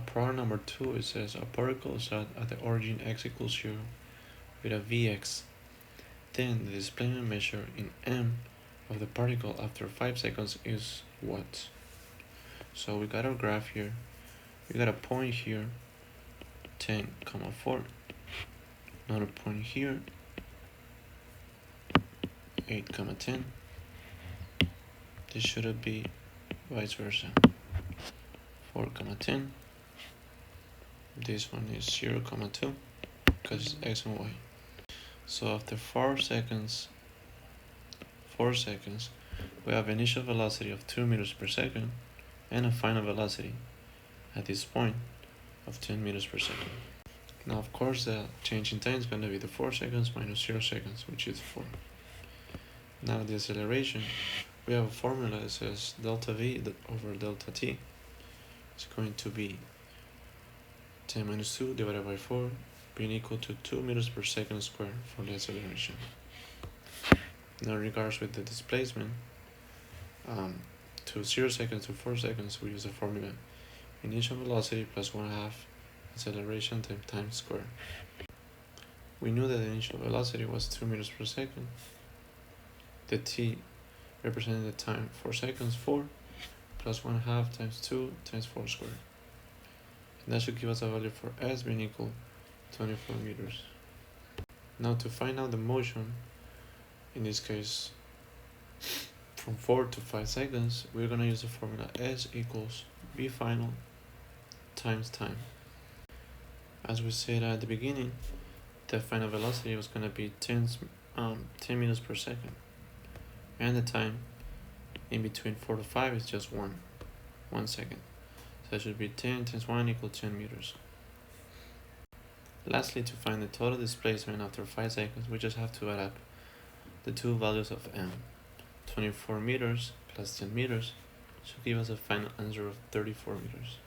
Problem number 2, it says a particle is at the origin x equals 0 with a Vx. Then the displacement measured in m of the particle after 5 seconds is what? So we got our graph here. We got a point here, 10,4. Another point here, 8,10. This should be vice versa, 4,10. This one is 0,2 because it's x and y. So after 4 seconds, we have initial velocity of 2 meters per second and a final velocity at this point of 10 meters per second. Now, of course, the change in time is going to be the 4 seconds minus 0 seconds, which is 4. Now, the acceleration, we have a formula that says delta v over delta t is going to be 10 minus 2 divided by 4 being equal to 2 meters per second squared for the acceleration. Now, in regards with the displacement, to 0 seconds to 4 seconds, we use the formula initial velocity plus 1/2 acceleration times square. We knew that the initial velocity was 2 meters per second. The t represented the time 4 seconds, 4 plus 1/2 times 2 times 4 squared. And that should give us a value for s being equal to 24 meters. Now to find out the motion, in this case from 4 to 5 seconds, we're going to use the formula s equals v final times time. As we said at the beginning, the final velocity was going to be 10 meters per second, and the time in between 4 to 5 is just 1 second. So that should be 10 times 1 equals 10 meters. Lastly, to find the total displacement after 5 seconds, we just have to add up the two values of m. 24 meters plus 10 meters should give us a final answer of 34 meters.